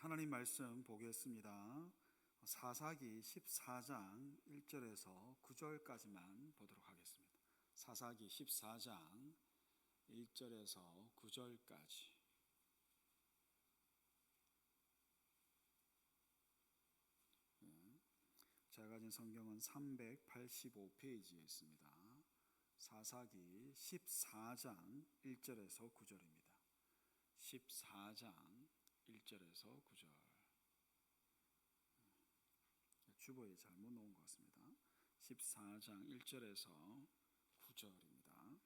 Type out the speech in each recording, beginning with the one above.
하나님 말씀 보겠습니다. 사사기 14장 1절에서 9절까지만 보도록 하겠습니다. 사사기 14장 1절에서 9절까지. 제가 가진 성경은 385페이지에 있습니다. 사사기 14장 1절에서 9절입니다. 14장 1절에서 9절. 주보에 잘못 놓은 것 같습니다. 14장 1절에서 9절입니다.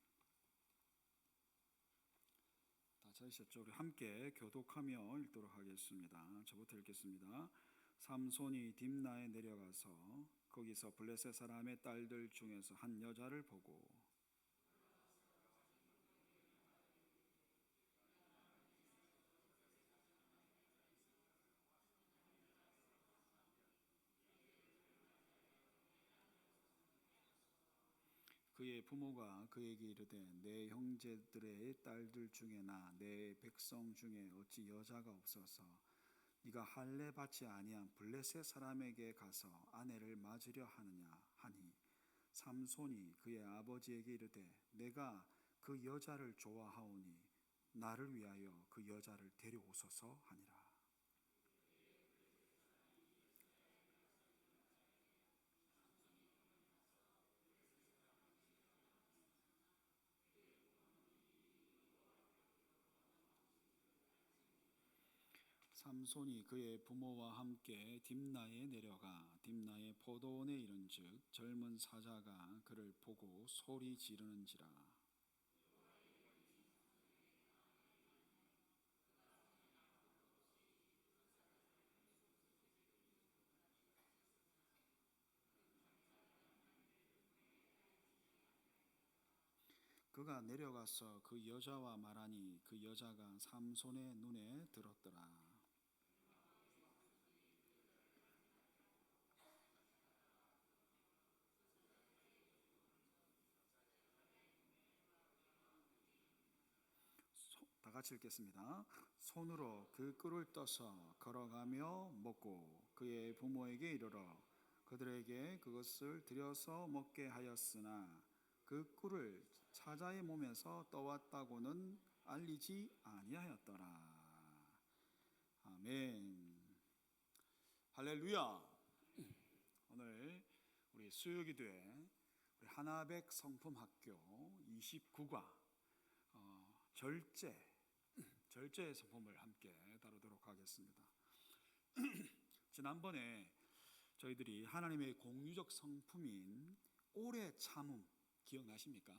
다 찾으셨죠? 우리 함께 교독하며 읽도록 하겠습니다. 저부터 읽겠습니다. 삼손이 딥나에 내려가서 거기서 블레셋 사람의 딸들 중에서 한 여자를 보고 그의 부모가 그에게 이르되 내 형제들의 딸들 중에나 내 백성 중에 어찌 여자가 없어서 네가 할례 받지 아니한 블레셋 사람에게 가서 아내를 맞으려 하느냐 하니 삼손이 그의 아버지에게 이르되 내가 그 여자를 좋아하오니 나를 위하여 그 여자를 데려오소서 하니라. 삼손이 그의 부모와 함께 딥나에 내려가 딥나의 포도원에 이른즉 젊은 사자가 그를 보고 소리 지르는지라. 그가 내려가서 그 여자와 말하니 그 여자가 삼손의 눈에 들었더라. 다 같이 읽겠습니다. 손으로 그 꿀을 떠서 걸어가며 먹고 그의 부모에게 이르러 그들에게 그것을 들여서 먹게 하였으나 그 꿀을 사자의 몸에서 떠왔다고는 알리지 아니하였더라. 아멘. 할렐루야. 오늘 우리 수요기도회 우리 하나백 성품학교 29과 절제의 성품을 함께 다루도록 하겠습니다. 지난번에 저희들이 하나님의 공유적 성품인 오래 참음 기억나십니까?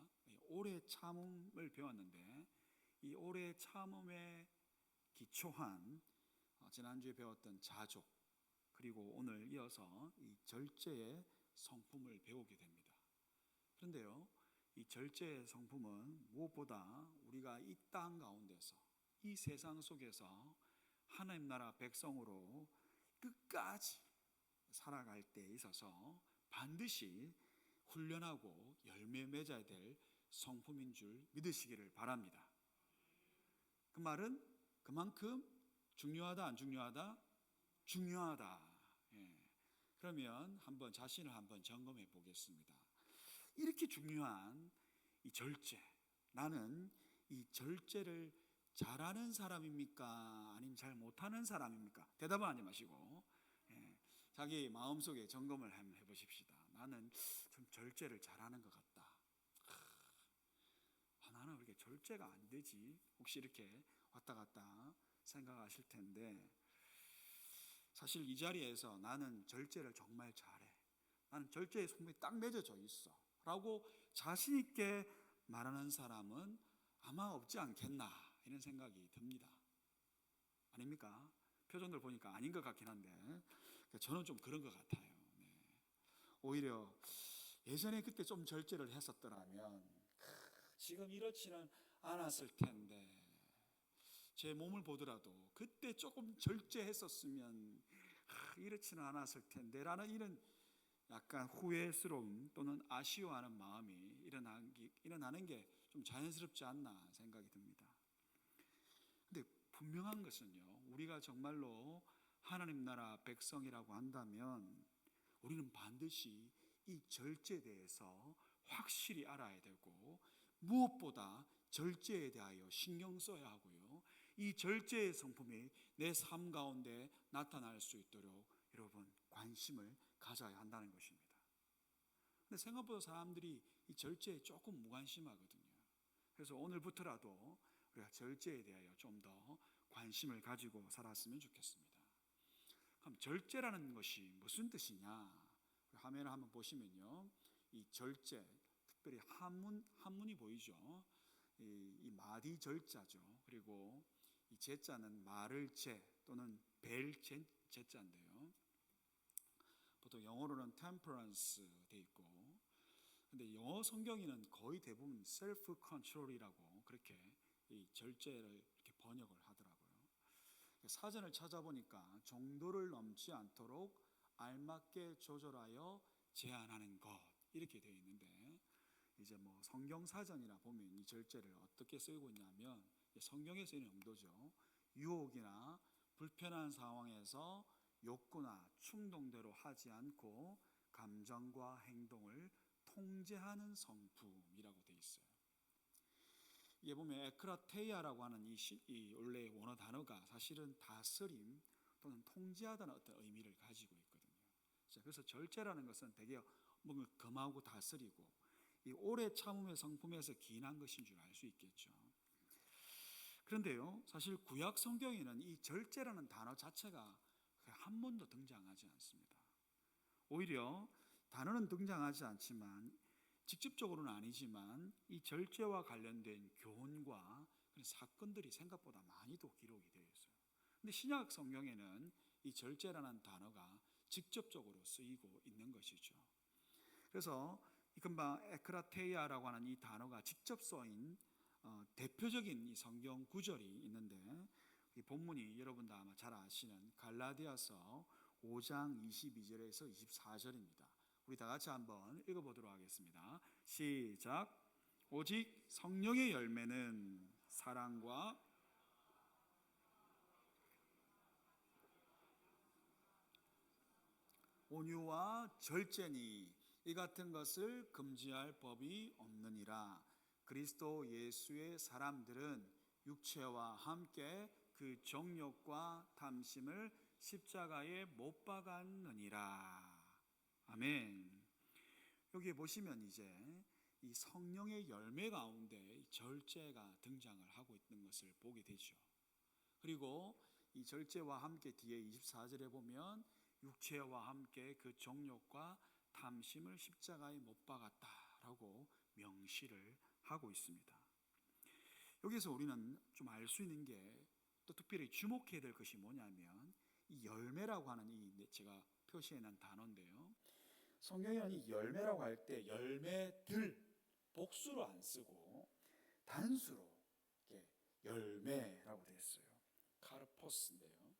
오래 참음을 배웠는데 이 오래 참음에 기초한 지난주에 배웠던 자족 그리고 오늘 이어서 이 절제의 성품을 배우게 됩니다. 그런데요, 이 절제의 성품은 무엇보다 우리가 이 땅 가운데서 이 세상 속에서 하나님 나라 백성으로 끝까지 살아갈 때 있어서 반드시 훈련하고 열매 맺어야 될 성품인 줄 믿으시기를 바랍니다. 그 말은 그만큼 중요하다 안 중요하다? 중요하다. 그러면 한번 자신을 한번 점검해 보겠습니다. 이렇게 중요한 이 절제, 나는 이 절제를 잘하는 사람입니까? 아니면 잘 못하는 사람입니까? 대답은 하지 마시고 자기 마음속에 점검을 한번 해보십시다. 나는 좀 절제를 잘하는 것 같다. 나는 왜 이렇게 절제가 안 되지? 혹시 이렇게 왔다 갔다 생각하실 텐데 사실 이 자리에서 나는 절제를 정말 잘해, 나는 절제의 성품이 딱 맺어져 있어 라고 자신 있게 말하는 사람은 아마 없지 않겠나 이런 생각이 듭니다. 아닙니까? 표정들 보니까 아닌 것 같긴 한데 저는 좀 그런 것 같아요. 오히려 예전에 그때 좀 절제를 했었더라면 지금 이렇지는 않았을 텐데 제 몸을 보더라도 그때 조금 절제했었으면 이렇지는 않았을 텐데 라는 이런 약간 후회스러움 또는 아쉬워하는 마음이 일어나는 게 좀 자연스럽지 않나 생각이 듭니다. 근데 분명한 것은요, 우리가 정말로 하나님 나라 백성이라고 한다면 우리는 반드시 이 절제에 대해서 확실히 알아야 되고, 무엇보다 절제에 대하여 신경 써야 하고요, 이 절제의 성품이 내 삶 가운데 나타날 수 있도록 여러분 관심을 가져야 한다는 것입니다. 근데 생각보다 사람들이 이 절제에 조금 무관심하거든요. 그래서 오늘부터라도 우리가 절제에 대하여 좀 더 관심을 가지고 살았으면 좋겠습니다. 그럼 절제라는 것이 무슨 뜻이냐? 화면을 한번 보시면요, 이 절제, 특별히 한문이 보이죠. 이 마디 절자죠. 그리고 이 제자는 말을 제 또는 벨 제자인데요. 보통 영어로는 temperance 돼 있고, 근데 영어 성경에는 거의 대부분 self control이라고 그렇게 이 절제를 이렇게 번역을 하더라고요. 사전을 찾아보니까 정도를 넘지 않도록 알맞게 조절하여 제한하는 것, 이렇게 되어 있는데, 이제 뭐 성경 사전이나 보면 이 절제를 어떻게 쓰고 있냐면, 성경에 쓰이는 용도죠. 유혹이나 불편한 상황에서 욕구나 충동대로 하지 않고 감정과 행동을 통제하는 성품이라고 되어 있어요. 이게 보면 에크라테이아라고 하는 이 원래 원어 단어가 사실은 다스림 또는 통제하다는 어떤 의미를 가지고 있거든요. 그래서 절제라는 것은 되게 뭔가 금하고 다스리고 이 오래 참음의 성품에서 기인한 것인 줄 알 수 있겠죠. 그런데요, 사실 구약 성경에는 이 절제라는 단어 자체가 한 번도 등장하지 않습니다. 오히려 단어는 등장하지 않지만, 직접적으로는 아니지만 이 절제와 관련된 교훈과 그런 사건들이 생각보다 많이도 기록이 되어 있어요. 근데 신약 성경에는 이 절제라는 단어가 직접적으로 쓰이고 있는 것이죠. 그래서 금방 에크라테이아라고 하는 이 단어가 직접 쓰인 대표적인 이 성경 구절이 있는데, 이 본문이 여러분 다 아마 잘 아시는 갈라디아서 5장 22절에서 24절입니다. 우리 다 같이 한번 읽어보도록 하겠습니다. 시작. 오직 성령의 열매는 사랑과 온유와 절제니 이 같은 것을 금지할 법이 없느니라. 그리스도 예수의 사람들은 육체와 함께 그 정욕과 탐심을 십자가에 못 박았느니라. 아멘. 여기에 보시면 이제 이 성령의 열매 가운데 절제가 등장을 하고 있는 것을 보게 되죠. 그리고 이 절제와 함께 뒤에 24절에 보면 육체와 함께 그 정욕과 탐심을 십자가에 못 박았다라고 명시를 하고 있습니다. 여기서 우리는 좀 알 수 있는 게, 또 특별히 주목해야 될 것이 뭐냐면 이 열매라고 하는 이 제가 표시해 놓은 단어인데요, 성경에는 이 열매라고 할 때 열매들 복수로 안 쓰고 단수로 이렇게 열매라고 되어 있어요. 카르포스인데요,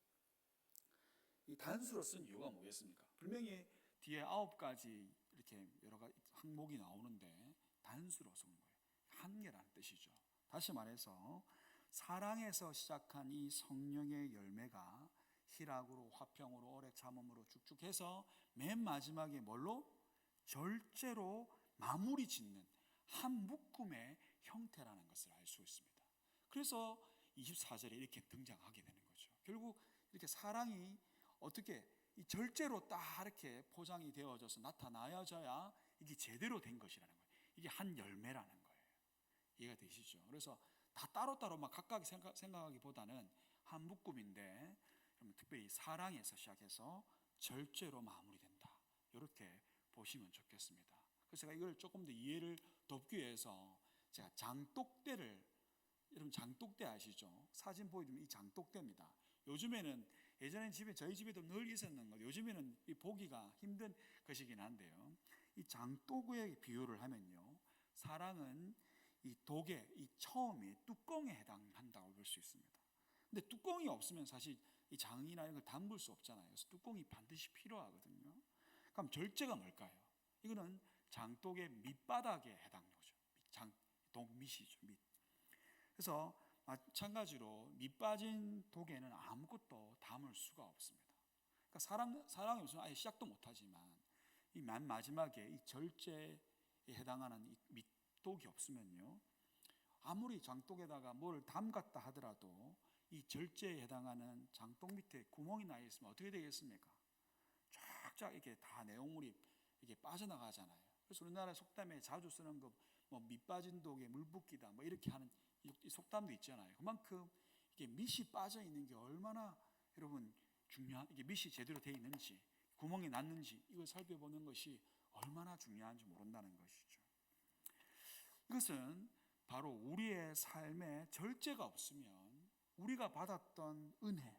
이 단수로 쓴 이유가 뭐겠습니까? 분명히 뒤에 9가지 이렇게 여러 가지 항목이 나오는데 단수로 쓴 거예요. 한 개라는 뜻이죠. 다시 말해서 사랑에서 시작한 이 성령의 열매가 희락으로, 화평으로, 오래 참음으로 쭉쭉 해서 맨 마지막에 뭘로? 절제로 마무리 짓는 한 묶음의 형태라는 것을 알 수 있습니다. 그래서 24절에 이렇게 등장하게 되는 거죠. 결국 이렇게 사랑이 어떻게 이 절제로 딱 이렇게 포장이 되어져서 나타나야져야 이게 제대로 된 것이라는 거예요. 이게 한 열매라는 거예요. 이해가 되시죠? 그래서 다 따로따로 막 각각 생각하기보다는 한 묶음인데, 특별히 사랑에서 시작해서 절제로 마무리된다, 이렇게 보시면 좋겠습니다. 그래서 제가 이걸 조금 더 이해를 돕기 위해서 제가 장독대를, 여러분 장독대 아시죠? 사진 보여주면 이 장독대입니다. 요즘에는, 예전에는 저희 집에도 늘 있었는 거, 요즘에는 이 보기가 힘든 것이긴 한데요, 이 장독의 비유를 하면요, 사랑은 이 독의 이 처음에 뚜껑에 해당한다고 볼 수 있습니다. 근데 뚜껑이 없으면 사실 이 장이나 이런 걸 담글 수 없잖아요. 그래서 뚜껑이 반드시 필요하거든요. 그럼 절제가 뭘까요? 이거는 장독의 밑바닥에 해당하죠. 독밑이죠. 밑. 그래서 마찬가지로 밑 빠진 독에는 아무것도 담을 수가 없습니다. 그러니까 사랑이 없으면 아예 시작도 못하지만 이 맨 마지막에 이 절제에 해당하는 이 밑독이 없으면요, 아무리 장독에다가 뭘 담갔다 하더라도 이 절제에 해당하는 장독 밑에 구멍이 나 있으면 어떻게 되겠습니까? 쫙쫙 이렇게 다 내용물이 이게 빠져나가잖아요. 그래서 우리나라 속담에 자주 쓰는 거 뭐 밑 빠진 독에 물 붓기다 뭐 이렇게 하는 이 속담도 있잖아요. 그만큼 이게 밑이 빠져 있는 게 얼마나 여러분 중요한, 이게 밑이 제대로 돼 있는지 구멍이 났는지 이걸 살펴보는 것이 얼마나 중요한지 모른다는 것이죠. 이것은 바로 우리의 삶에 절제가 없으면 우리가 받았던 은혜,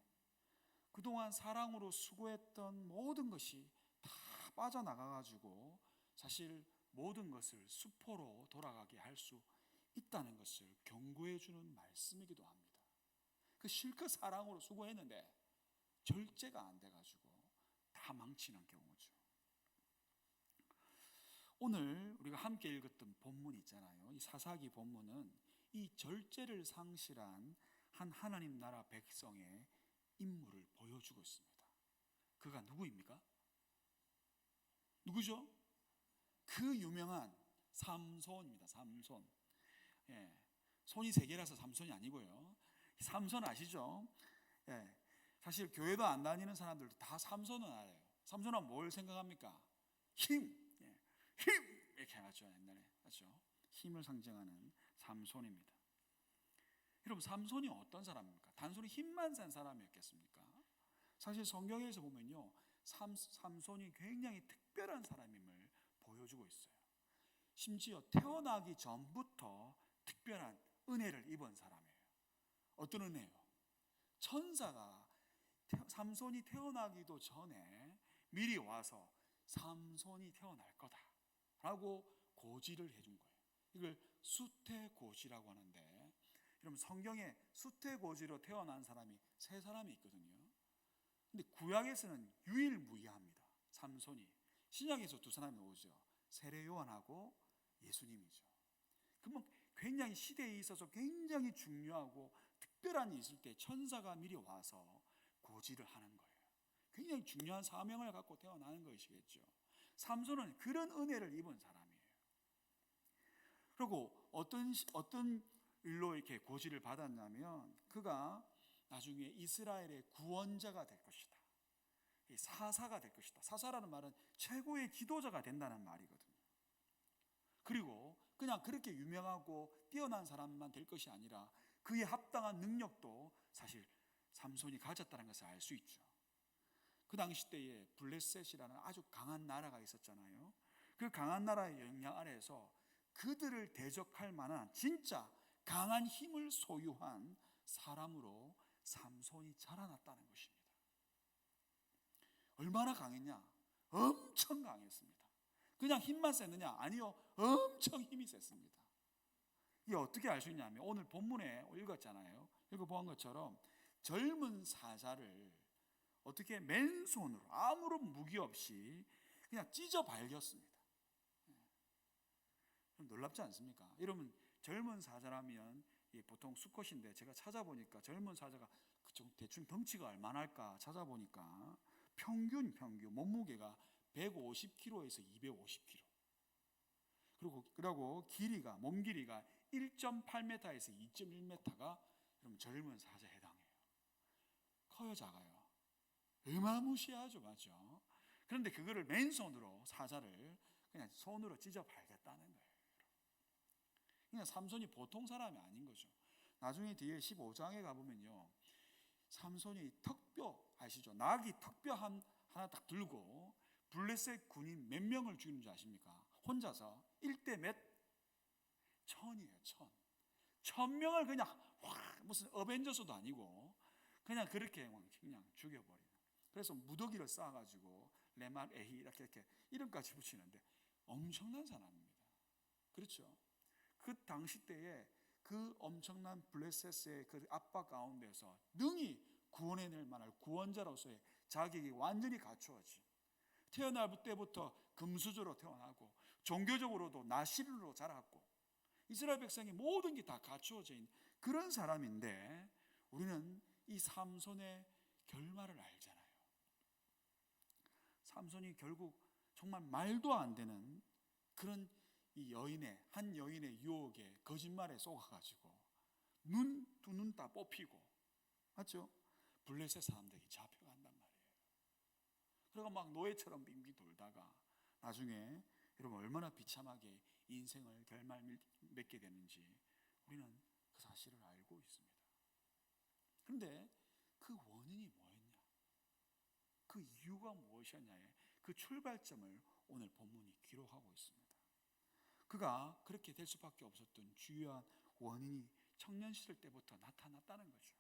그동안 사랑으로 수고했던 모든 것이 다 빠져나가가지고 사실 모든 것을 수포로 돌아가게 할 수 있다는 것을 경고해 주는 말씀이기도 합니다. 그 실컷 사랑으로 수고했는데 절제가 안 돼가지고 다 망치는 경우죠. 오늘 우리가 함께 읽었던 본문 있잖아요. 이 사사기 본문은 이 절제를 상실한 한 하나님 나라 백성의 인물을 보여주고 있습니다. 그가 누구입니까? 누구죠? 그 유명한 삼손입니다. 삼손. 예, 손이 세 개라서 삼손이 아니고요. 삼손 아시죠? 예, 사실 교회도 안 다니는 사람들도 다 삼손은 알아요. 삼손은 뭘 생각합니까? 힘, 예, 힘 이렇게 하죠. 옛날에 맞죠? 힘을 상징하는 삼손입니다. 여러분, 삼손이 어떤 사람입니까? 단순히 힘만 센 사람이었겠습니까? 사실 성경에서 보면요, 삼손이 굉장히 특별한 사람임을 보여주고 있어요. 심지어 태어나기 전부터 특별한 은혜를 입은 사람이에요. 어떤 은혜요? 천사가 삼손이 태어나기도 전에 미리 와서 삼손이 태어날 거다라고 고지를 해준 거예요. 이걸 수태고지라고 하는데, 여러분 성경에 수태고지로 태어난 사람이 세 사람이 있거든요. 근데 구약에서는 유일무이합니다. 삼손이. 신약에서 두 사람이 오죠. 세례 요한하고 예수님이죠. 그러면 굉장히 시대에 있어서 굉장히 중요하고 특별한 일이 있을 때 천사가 미리 와서 고지를 하는 거예요. 굉장히 중요한 사명을 갖고 태어나는 것이겠죠. 삼손은 그런 은혜를 입은 사람이에요. 그리고 어떤 일로 이렇게 고지를 받았냐면, 그가 나중에 이스라엘의 구원자가 될 것이다. 사사가 될 것이다. 사사라는 말은 최고의 지도자가 된다는 말이거든요. 그리고 그냥 그렇게 유명하고 뛰어난 사람만 될 것이 아니라 그에 합당한 능력도 사실 삼손이 가졌다는 것을 알 수 있죠. 그 당시 때에 블레셋이라는 아주 강한 나라가 있었잖아요. 그 강한 나라의 영향 아래에서 그들을 대적할 만한 진짜 강한 힘을 소유한 사람으로 삼손이 자라났다는 것입니다. 얼마나 강했냐? 엄청 강했습니다. 그냥 힘만 셌느냐? 아니요, 엄청 힘이 셌습니다. 이게 어떻게 알 수 있냐면, 오늘 본문에 읽었잖아요. 읽어본 것처럼 젊은 사자를 어떻게 맨손으로 아무런 무기 없이 그냥 찢어 발겼습니다. 놀랍지 않습니까? 여러분, 젊은 사자라면 보통 수컷인데, 제가 찾아보니까 젊은 사자가 대충 덩치가 얼마나 할까 찾아보니까 평균 몸무게가 150kg에서 250kg. 그리고 몸 길이가 1.8m에서 2.1m가 여러분 젊은 사자에 해당해요. 커요, 작아요? 어마무시하죠, 맞죠? 그런데 그거를 맨손으로 사자를 그냥 손으로 찢어 발겼다는 거예요. 그냥 삼손이 보통 사람이 아닌 거죠. 나중에 뒤에 15장에 가보면요, 삼손이 턱뼈 아시죠? 낙이 턱뼈 하나 딱 들고 블레셋 군인 몇 명을 죽이는 줄 아십니까? 혼자서 1대 몇? 1000이에요. 1000. 1000명을 그냥 무슨 어벤져스도 아니고 그냥 그렇게 그냥 죽여버리는. 그래서 무더기를 쌓아가지고 레말 에히 이렇게 이름까지 붙이는데 엄청난 사람입니다. 그렇죠? 그 당시 때에 그 엄청난 블레셋의 그 압박 가운데서 능히 구원해낼 만한 구원자로서의 자격이 완전히 갖추어진, 태어날 때부터 금수저로 태어나고 종교적으로도 나시린으로 자랐고 이스라엘 백성의 모든 게 다 갖추어진 그런 사람인데 우리는 이 삼손의 결말을 알잖아요. 삼손이 결국 정말 말도 안 되는 그런 한 여인의 유혹에, 거짓말에 속아가지고 두 눈 다 뽑히고, 맞죠? 블레셋 사람들이 잡혀간단 말이에요. 그리고 막 노예처럼 빙빙 돌다가 나중에 여러분 얼마나 비참하게 인생을 결말 맺게 되는지 우리는 그 사실을 알고 있습니다. 그런데 그 원인이 뭐였냐? 그 이유가 무엇이었냐에 그 출발점을 오늘 본문이 기록하고 있습니다. 그가 그렇게 될 수밖에 없었던 주요한 원인이 청년 시절 때부터 나타났다는 거죠.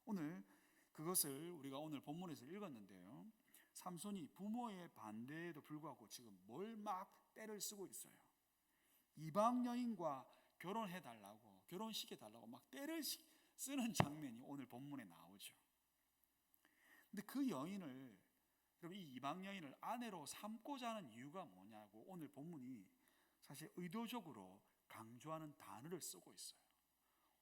오늘 그것을 우리가 오늘 본문에서 읽었는데요. 삼손이 부모의 반대에도 불구하고 지금 뭘 막 떼를 쓰고 있어요. 이방 여인과 결혼해달라고, 결혼시켜달라고 막 떼를 쓰는 장면이 오늘 본문에 나오죠. 근데 그 여인을, 여러분, 이 이방 여인을 아내로 삼고자 하는 이유가 뭐냐고 오늘 본문이 사실 의도적으로 강조하는 단어를 쓰고 있어요.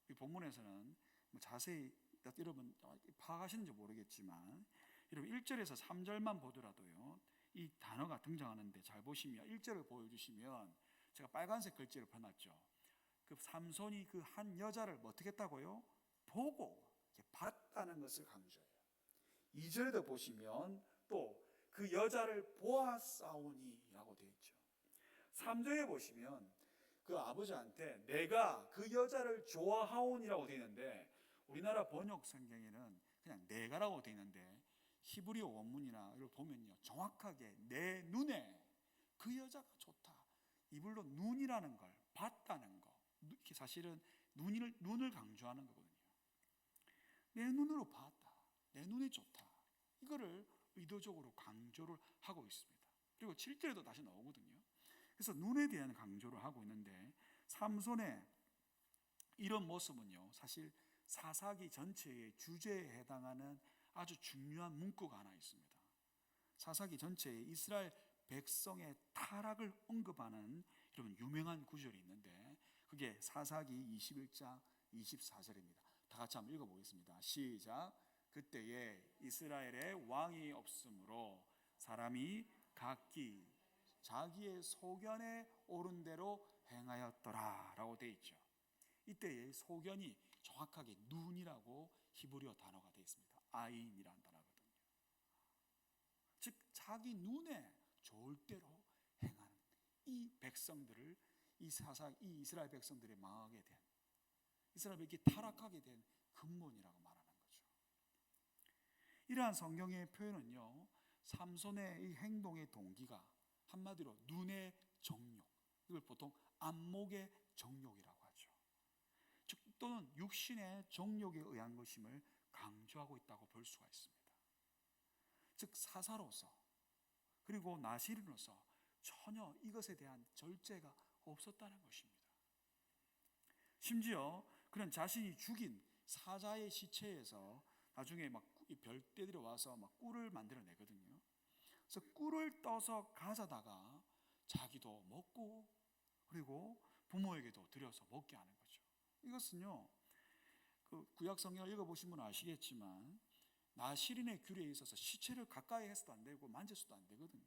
이 본문에서는 자세히 여러분 파악하시는지 모르겠지만 여러분 1절에서 3절만 보더라도요, 이 단어가 등장하는데 잘 보시면 1절을 보여주시면 제가 빨간색 글씨를 펴놨죠. 그 삼손이 그 한 여자를 어떻게 했다고요? 보고 봤다는 것을 강조해요. 2절에도 보시면 또 그 여자를 보았사오니 라고 되어 있죠. 3절에 보시면 그 아버지한테 내가 그 여자를 좋아하오니라고 되어 있는데 우리나라 번역 성경에는 그냥 내가라고 되어 있는데 히브리어 원문이나 이걸 보면요, 정확하게 내 눈에 그 여자가 좋다, 이불로 눈이라는 걸 봤다는 거, 이렇게 사실은 눈을 강조하는 거거든요. 내 눈으로 봤다, 내 눈이 좋다, 이거를 의도적으로 강조를 하고 있습니다. 그리고 7절에도 다시 나오거든요. 그래서 눈에 대한 강조를 하고 있는데 삼손의 이런 모습은요, 사실 사사기 전체의 주제에 해당하는 아주 중요한 문구가 하나 있습니다. 사사기 전체에 이스라엘 백성의 타락을 언급하는 이런 유명한 구절이 있는데 그게 사사기 21장 24절입니다. 다 같이 한번 읽어보겠습니다. 시작. 그때에 이스라엘에 왕이 없으므로 사람이 각기 자기의 소견에 오른 대로 행하였더라 라고 되어 있죠. 이때의 소견이 정확하게 눈이라고 히브리어 단어가 되어 있습니다. 아인이라는 단어거든요. 즉 자기 눈에 좋을 대로 행하는 이 백성들을, 이 이스라엘 백성들의 망하게 된, 이스라엘 백성이 타락하게 된 근본이라고 말하는 거죠. 이러한 성경의 표현은요, 삼손의 이 행동의 동기가 한마디로 눈의 정욕, 이걸 보통 안목의 정욕이라고 하죠. 즉 또는 육신의 정욕에 의한 것임을 강조하고 있다고 볼 수가 있습니다. 즉 사사로서 그리고 나시린으로서 전혀 이것에 대한 절제가 없었다는 것입니다. 심지어 그는 자신이 죽인 사자의 시체에서 나중에 막 별떼들이 와서 막 꿀을 만들어내거든요. 그래서 꿀을 떠서 가져다가 자기도 먹고 그리고 부모에게도 드려서 먹게 하는 거죠. 이것은요, 그 구약 성경을 읽어보신 분은 아시겠지만 나시린의 규례에 있어서 시체를 가까이 해서도 안 되고 만질 수도 안 되거든요.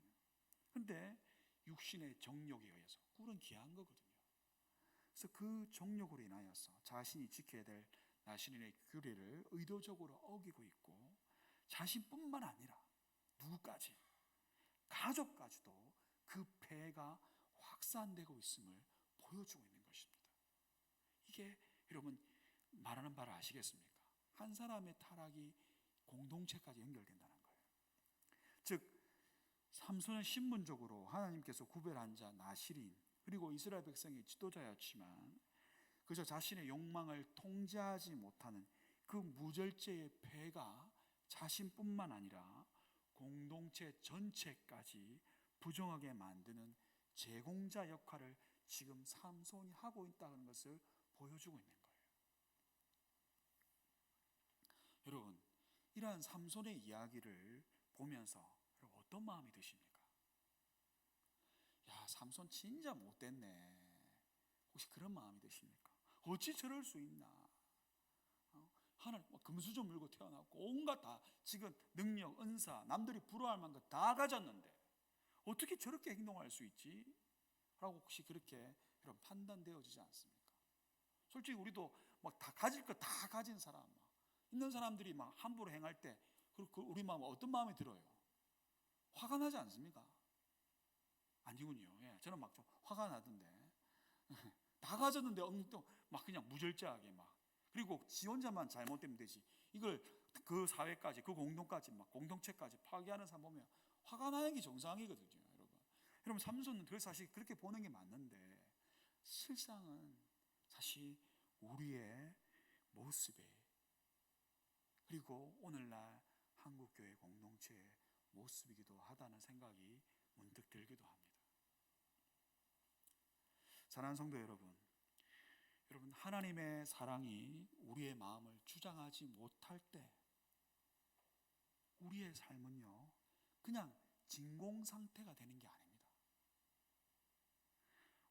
그런데 육신의 정욕에 의해서, 꿀은 귀한 거거든요. 그래서 그 정욕으로 인하여서 자신이 지켜야 될 나시린의 규례를 의도적으로 어기고 있고 자신뿐만 아니라 누구까지, 가족까지도 그 폐해가 확산되고 있음을 보여주고 있는 것입니다. 이게 여러분 말하는 바를 아시겠습니까? 한 사람의 타락이 공동체까지 연결된다는 거예요. 즉 삼손은 신분적으로 하나님께서 구별한 자 나시린, 그리고 이스라엘 백성의 지도자였지만 그저 자신의 욕망을 통제하지 못하는 그 무절제의 폐가 자신뿐만 아니라 공동체 전체까지 부정하게 만드는 제공자 역할을 지금 삼손이 하고 있다는 것을 보여주고 있는 거예요. 여러분, 이러한 삼손의 이야기를 보면서 여러분 어떤 마음이 드십니까? 야, 삼손 진짜 못됐네. 혹시 그런 마음이 드십니까? 어찌 저럴 수 있나? 하나님 금수저 물고 태어났고 온갖 다 지금 능력, 은사, 남들이 부러워할 만큼 다 가졌는데 어떻게 저렇게 행동할 수 있지? 라고 혹시 그렇게 여러분 판단되어지지 않습니까? 솔직히 우리도 막 다 가질 거 다 가진 사람 있는 사람들이 막 함부로 행할 때 우리 마음은 어떤 마음이 들어요? 화가 나지 않습니까? 아니군요. 예, 저는 막 좀 화가 나던데 다 가졌는데 막 그냥 무절제하게 막 그리고 지 혼자만 잘못되면 되지 이걸 그 사회까지 그 공동까지 막 공동체까지 파괴하는 사람 보면 화가 나는 게 정상이거든요. 여러분 삼손은 사실 그렇게 보는 게 맞는데 실상은 사실 우리의 모습에 그리고 오늘날 한국교회 공동체의 모습이기도 하다는 생각이 문득 들기도 합니다. 사랑하는 성도 여러분, 하나님의 사랑이 우리의 마음을 주장하지 못할 때 우리의 삶은요 그냥 진공 상태가 되는 게 아닙니다.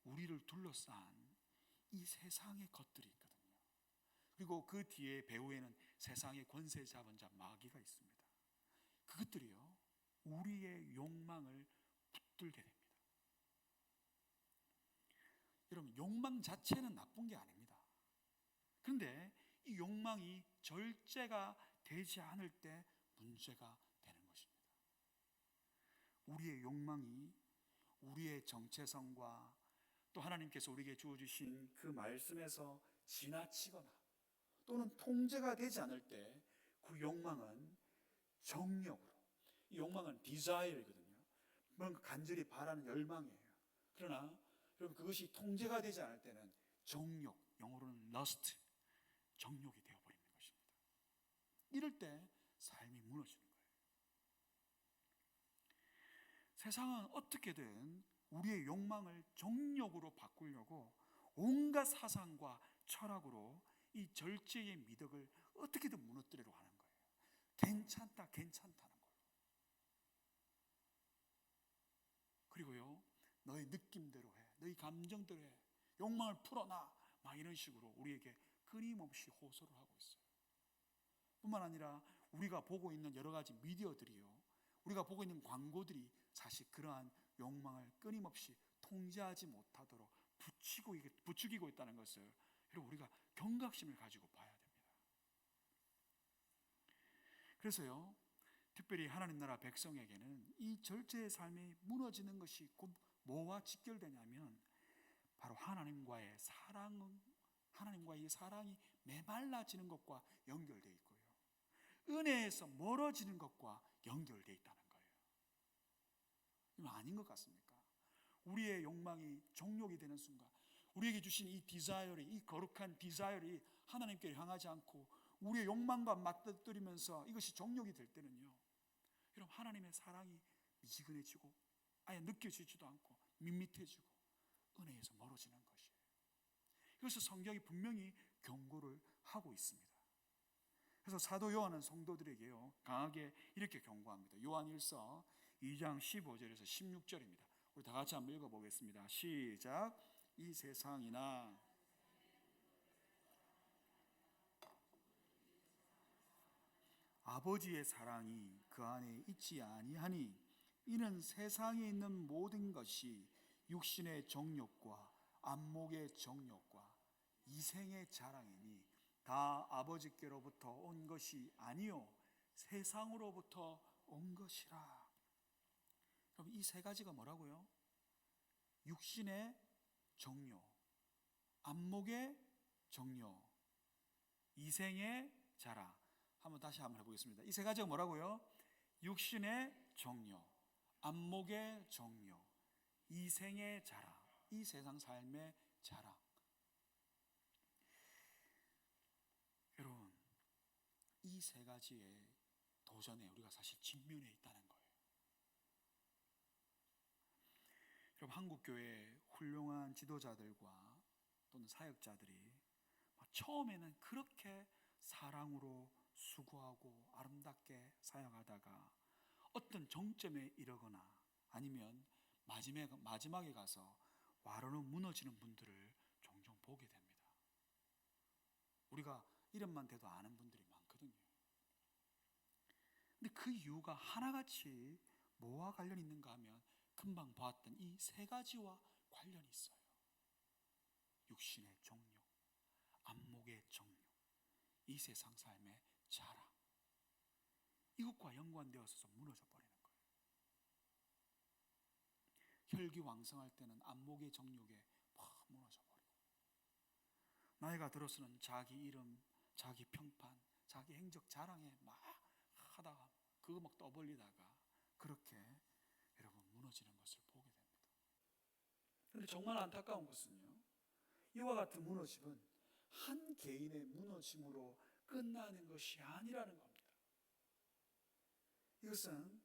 우리를 둘러싼 이 세상의 것들이 있거든요. 그리고 그 뒤에 배후에는 세상의 권세 잡은 자 마귀가 있습니다. 그것들이요 우리의 욕망을 붙들게 됩니다. 여러분 욕망 자체는 나쁜 게 아닙니다. 그런데 이 욕망이 절제가 되지 않을 때 문제가 되는 것입니다. 우리의 욕망이 우리의 정체성과 또 하나님께서 우리에게 주어주신 그 말씀에서 지나치거나 또는 통제가 되지 않을 때 그 욕망은 정욕으로, 이 욕망은 디자이어거든요. 뭔가 간절히 바라는 열망이에요. 그러나 여러분 그것이 통제가 되지 않을 때는 정욕, 영어로는 lust, 정욕이 되어버리는 것입니다. 이럴 때 삶이 무너지는 거예요. 세상은 어떻게든 우리의 욕망을 정욕으로 바꾸려고 온갖 사상과 철학으로 이 절제의 미덕을 어떻게든 무너뜨리려고 하는 거예요. 괜찮다는 걸로. 그리고요 너의 느낌대로 해, 너의 감정대로 해, 욕망을 풀어놔 막 이런 식으로 우리에게 끊임없이 호소를 하고 있어요. 뿐만 아니라 우리가 보고 있는 여러 가지 미디어들이요, 우리가 보고 있는 광고들이 사실 그러한 욕망을 끊임없이 통제하지 못하도록 부추기고 있다는 것을 여러분 우리가 경각심을 가지고 봐야 됩니다. 그래서요 특별히 하나님 나라 백성에게는 이 절제의 삶이 무너지는 것이 곧 뭐와 직결되냐면 바로 하나님과의 사랑이 메말라지는 것과 연결되어 있고요, 은혜에서 멀어지는 것과 연결되어 있다는 거예요. 이건 아닌 것 같습니까? 우리의 욕망이 정욕이 되는 순간 우리에게 주신 이 디자이어리, 이 거룩한 디자이어리 하나님께 향하지 않고 우리의 욕망과 맞닥뜨리면서 이것이 정욕이 될 때는요 여러분 하나님의 사랑이 미지근해지고 아예 느껴지지도 않고 밋밋해지고 은혜에서 멀어지는 것이에요. 그래서 성경이 분명히 경고를 하고 있습니다. 그래서 사도 요한은 성도들에게요 강하게 이렇게 경고합니다. 요한 1서 2장 15절에서 16절입니다. 우리 다 같이 한번 읽어보겠습니다. 시작. 이 세상이나 아버지의 사랑이 그 안에 있지 아니하니 이는 세상에 있는 모든 것이 육신의 정욕과 안목의 정욕과 이생의 자랑이니 다 아버지께로부터 온 것이 아니요 세상으로부터 온 것이라. 그럼 이 세 가지가 뭐라고요? 육신의 정욕, 안목의 정욕, 이생의 자랑. 다시 한번 해보겠습니다. 이 세 가지가 뭐라고요? 육신의 정욕, 안목의 정욕, 이생의 자랑, 이 세상 삶의 자랑. 여러분 이 세 가지의 도전에 우리가 사실 직면해 있다는 거예요. 여러분 한국교회 훌륭한 지도자들과 또는 사역자들이 처음에는 그렇게 사랑으로 수고하고 아름답게 사역하다가 어떤 정점에 이르거나 아니면 마지막에 가서 와르르 무너지는 분들을 종종 보게 됩니다. 우리가 이름만 대도 아는 분들이 근데 그 이유가 하나같이 뭐와 관련이 있는가 하면 금방 보았던 이 세 가지와 관련이 있어요. 육신의 정욕, 안목의 정욕, 이 세상 삶의 자랑, 이것과 연관되어서 무너져 버리는 거예요. 혈기왕성할 때는 안목의 정욕에 막 무너져 버리고, 나이가 들어서는 자기 이름, 자기 평판, 자기 행적 자랑에 막 하다가 그거 막 떠벌리다가 그렇게 여러분 무너지는 것을 보게 됩니다. 그런데 정말 안타까운 것은요, 이와 같은 무너짐은 한 개인의 무너짐으로 끝나는 것이 아니라는 겁니다. 이것은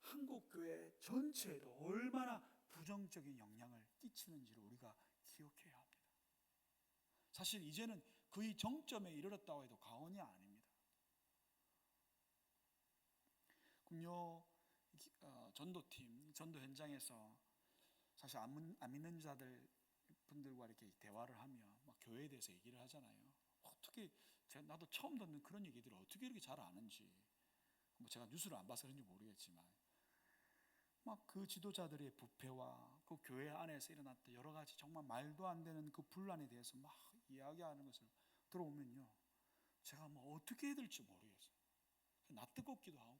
한국교회 전체에도 얼마나 부정적인 영향을 끼치는지를 우리가 기억해야 합니다. 사실 이제는 거의 정점에 이르렀다고 해도 과언이 아닙니다. 금요 전도팀, 전도 현장에서 사실 안 믿는 자들 분들과 이렇게 대화를 하며 막 교회에 대해서 얘기를 하잖아요. 어떻게 나도 처음 듣는 그런 얘기들을 어떻게 이렇게 잘 아는지, 뭐 제가 뉴스를 안 봐서 그런지 모르겠지만 막 그 지도자들의 부패와 그 교회 안에서 일어났던 여러 가지 정말 말도 안 되는 그 분란에 대해서 막 이야기하는 것을 들어오면요, 제가 뭐 어떻게 해야 될지 모르겠어요. 낯뜨겁기도 하고.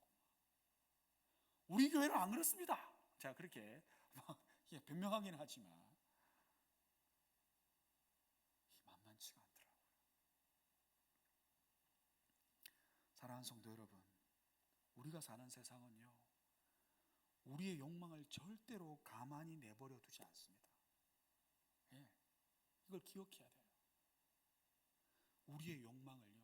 우리 교회는 안 그렇습니다. 제가 그렇게 막 변명하긴 하지만 만만치가 않더라고요. 사랑하는 성도 여러분, 우리가 사는 세상은요, 우리의 욕망을 절대로 가만히 내버려 두지 않습니다. 예, 이걸 기억해야 돼요. 우리의 욕망을요,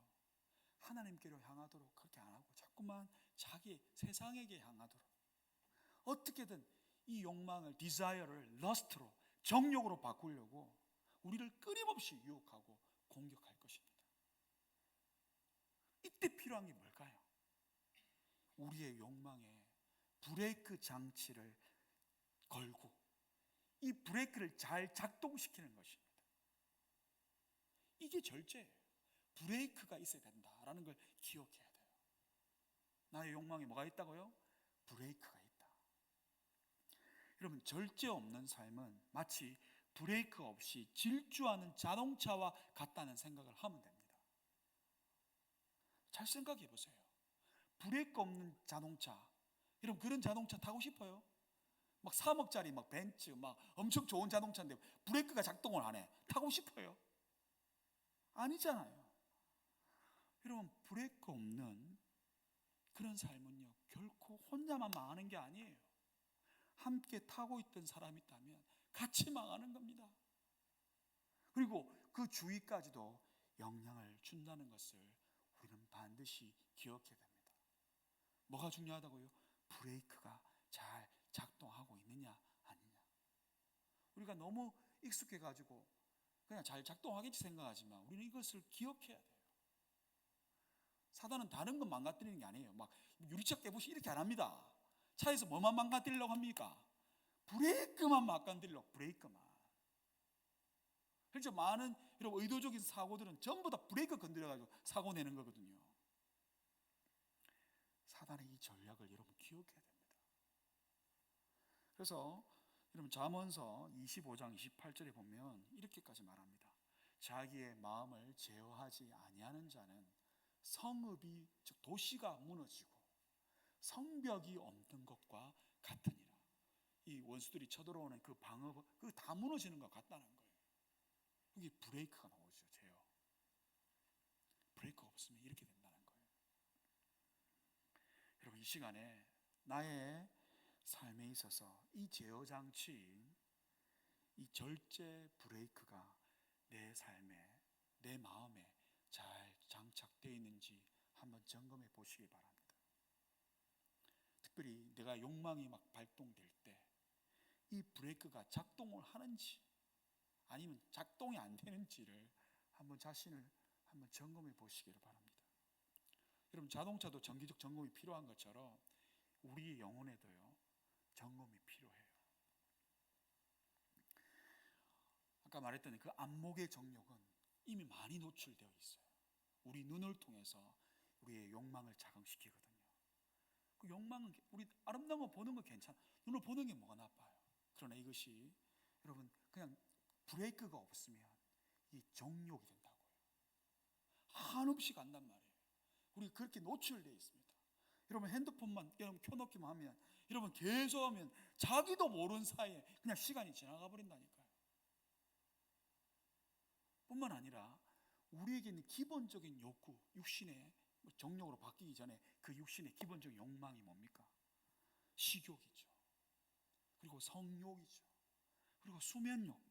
하나님께로 향하도록 그렇게 안 하고 자꾸만 자기 세상에게 향하도록, 어떻게든 이 욕망을 desire를 lust로, 정욕으로 바꾸려고 우리를 끊임없이 유혹하고 공격할 것입니다. 이때 필요한 게 뭘까요? 우리의 욕망에 브레이크 장치를 걸고 이 브레이크를 잘 작동시키는 것입니다. 이게 절제예요. 브레이크가 있어야 된다라는 걸 기억해야 돼요. 나의 욕망에 뭐가 있다고요? 브레이크가 있다. 여러분, 절제 없는 삶은 마치 브레이크 없이 질주하는 자동차와 같다는 생각을 하면 됩니다. 잘 생각해 보세요. 브레이크 없는 자동차, 여러분 그런 자동차 타고 싶어요? 막 3억짜리 막 벤츠 막 엄청 좋은 자동차인데 브레이크가 작동을 안 해. 타고 싶어요? 아니잖아요. 여러분, 브레이크 없는 그런 삶은요, 결코 혼자만 망하는 게 아니에요. 함께 타고 있던 사람이 있다면 같이 망하는 겁니다. 그리고 그 주위까지도 영향을 준다는 것을 우리는 반드시 기억해야 됩니다. 뭐가 중요하다고요? 브레이크가 잘 작동하고 있느냐 아니냐. 우리가 너무 익숙해가지고 그냥 잘 작동하겠지 생각하지만 우리는 이것을 기억해야 돼요. 사단은 다른 건 망가뜨리는 게 아니에요. 막 유리창 깨부시 이렇게 안 합니다. 차에서 뭐만 망가뜨리려고 합니까? 브레이크만 망가뜨리려고, 브레이크만. 그래서 많은 이런 의도적인 사고들은 전부 다 브레이크 건드려가지고 사고 내는 거거든요. 사단의 이 전략을 여러분 기억해야 됩니다. 그래서 여러분 잠언서 25장 28절에 보면 이렇게까지 말합니다. 자기의 마음을 제어하지 아니하는 자는 성읍이, 즉 도시가 무너지고 성벽이 없는 것과 같으니라. 이 원수들이 쳐들어오는 그 방어, 그 다 무너지는 것 같다는 거예요. 여기 브레이크가 나오죠. 제어. 브레이크가 없으면 이렇게 된다는 거예요. 여러분, 이 시간에 나의 삶에 있어서 이 제어 장치인 이 절제 브레이크가 내 삶에, 내 마음에 잘 장착되어 있는지 한번 점검해 보시기 바랍니다. 특별히 내가 욕망이 막 발동될 때 이 브레이크가 작동을 하는지 아니면 작동이 안 되는지를 한번 자신을 한번 점검해 보시기를 바랍니다. 여러분, 자동차도 정기적 점검이 필요한 것처럼 우리의 영혼에도요, 점검이 필요해요. 아까 말했던 그 안목의 정욕은 이미 많이 노출되어 있어요. 우리 눈을 통해서 우리의 욕망을 자극시키거든요. 욕망은, 우리 아름다운 거 보는 거 괜찮아. 눈을 보는 게 뭐가 나빠요. 그러나 이것이 여러분 그냥 브레이크가 없으면 이 정욕이 된다고요. 한없이 간단 말이에요. 우리 그렇게 노출되어 있습니다. 여러분 핸드폰만 여러분 켜놓기만 하면, 여러분 계속 하면 자기도 모르는 사이에 그냥 시간이 지나가 버린다니까요. 뿐만 아니라 우리에게 있는 기본적인 욕구, 육신의 정욕으로 바뀌기 전에 그 육신의 기본적인 욕망이 뭡니까? 식욕이죠. 그리고 성욕이죠. 그리고 수면욕.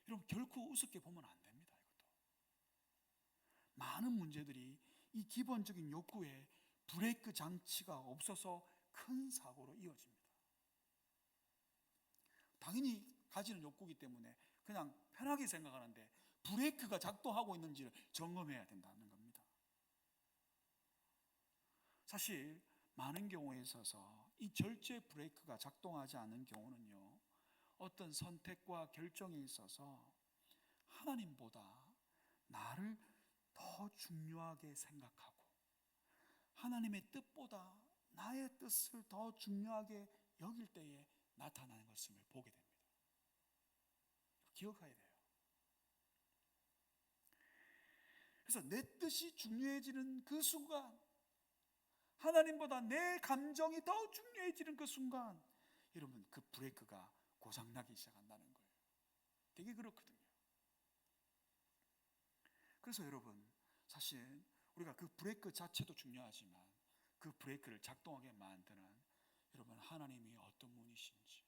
여러분 결코 우습게 보면 안 됩니다. 이것도 많은 문제들이 이 기본적인 욕구에 브레이크 장치가 없어서 큰 사고로 이어집니다. 당연히 가지는 욕구이기 때문에 그냥 편하게 생각하는데 브레이크가 작동하고 있는지를 점검해야 된다는 겁니다. 사실 많은 경우에 있어서 이 절제 브레이크가 작동하지 않는 경우는요, 어떤 선택과 결정에 있어서 하나님보다 나를 더 중요하게 생각하고 하나님의 뜻보다 나의 뜻을 더 중요하게 여길 때에 나타나는 것을 보게 됩니다. 기억해야 돼요. 그래서 내 뜻이 중요해지는 그 순간, 하나님보다 내 감정이 더 중요해지는 그 순간, 여러분 그 브레이크가 고장나기 시작한다는 거예요. 되게 그렇거든요. 그래서 여러분 사실 우리가 그 브레이크 자체도 중요하지만 그 브레이크를 작동하게 만드는, 여러분 하나님이 어떤 분이신지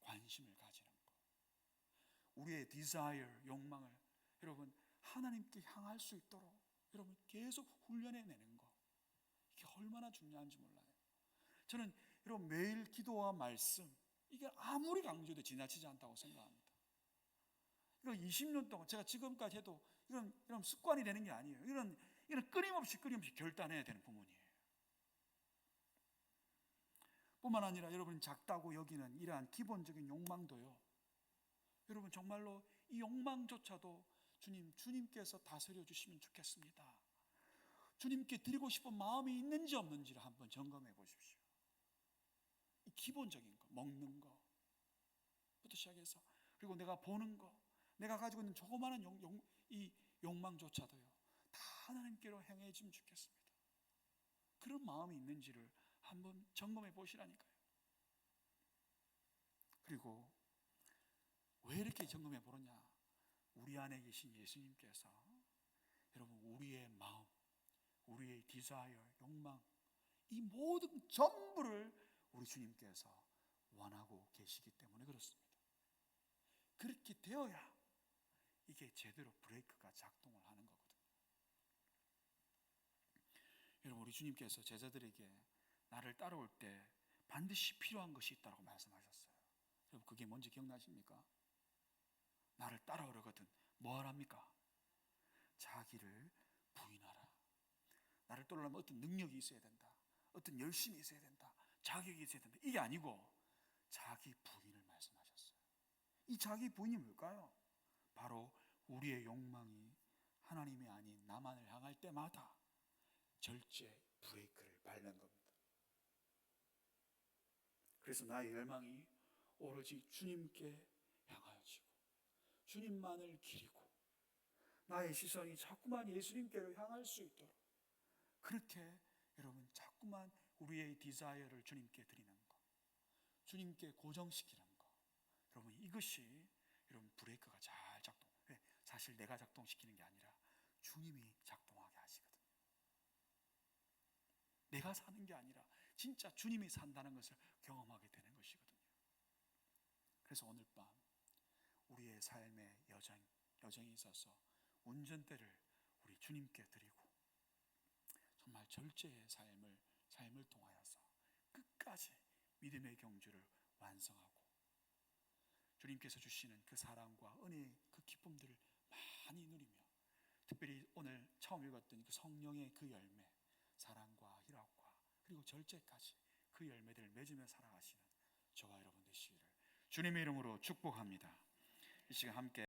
관심을 가지는 것, 우리의 desire, 욕망을 여러분 하나님께 향할 수 있도록 여러분 계속 훈련해내는 것, 이게 얼마나 중요한지 몰라요. 저는 여러분 매일 기도와 말씀, 이게 아무리 강조해도 지나치지 않다고 생각합니다. 이거 20년 동안 제가 지금까지 해도 이런 습관이 되는 게 아니에요. 이런 끊임없이 결단해야 되는 부분이에요. 뿐만 아니라 여러분 작다고 여기는 이러한 기본적인 욕망도요, 여러분 정말로 이 욕망조차도 주님께서 다스려 주시면 좋겠습니다. 주님께 드리고 싶은 마음이 있는지 없는지를 한번 점검해 보십시오. 이 기본적인 거, 먹는 거부터 시작해서, 그리고 내가 보는 거, 내가 가지고 있는 조그마한 이 욕망조차도요, 다 하나님께로 향해지면 좋겠습니다. 그런 마음이 있는지를 한번 점검해 보시라니까요. 그리고 왜 이렇게 점검해 보느냐? 우리 안에 계신 예수님께서 여러분 우리의 마음, 우리의 디자이어, 욕망, 이 모든 전부를 우리 주님께서 원하고 계시기 때문에 그렇습니다. 그렇게 되어야 이게 제대로 브레이크가 작동을 하는 거거든요. 여러분 우리 주님께서 제자들에게 나를 따라올 때 반드시 필요한 것이 있다고 말씀하셨어요. 여러분 그게 뭔지 기억나십니까? 나를 따라오려거든 뭐 하랍니까? 자기를 부인하라. 나를 따르려면 어떤 능력이 있어야 된다, 어떤 열심이 있어야 된다, 자격이 있어야 된다, 이게 아니고 자기 부인을 말씀하셨어요. 이 자기 부인이 뭘까요? 바로 우리의 욕망이 하나님이 아닌 나만을 향할 때마다 절제 브레이크를 밟는 겁니다. 그래서 나의 열망이 오로지 주님께 향하여지고 주님만을 기리고 나의 시선이 자꾸만 예수님께로 향할 수 있도록, 그렇게 여러분 자꾸만 우리의 디자이어를 주님께 드리는 것, 주님께 고정시키는 것, 여러분 이것이 여러분 브레이크가 잘 작동. 왜? 사실 내가 작동시키는 게 아니라 주님이 작동하게 하시거든요. 내가 사는 게 아니라 진짜 주님이 산다는 것을 경험하게 되는 것이거든요. 그래서 오늘 밤 우리의 삶의 여정에 있어서 운전대를 우리 주님께 드리고 정말 절제의 삶을 통하여서 끝까지 믿음의 경주를 완성하고 주님께서 주시는 그 사랑과 은혜의 그 기쁨들을 많이 누리며, 특별히 오늘 처음 읽었던 그 성령의 그 열매, 사랑과 희락과 그리고 절제까지 그 열매들을 맺으며 살아가시는 저와 여러분 되시기를 주님의 이름으로 축복합니다. 이 시간 함께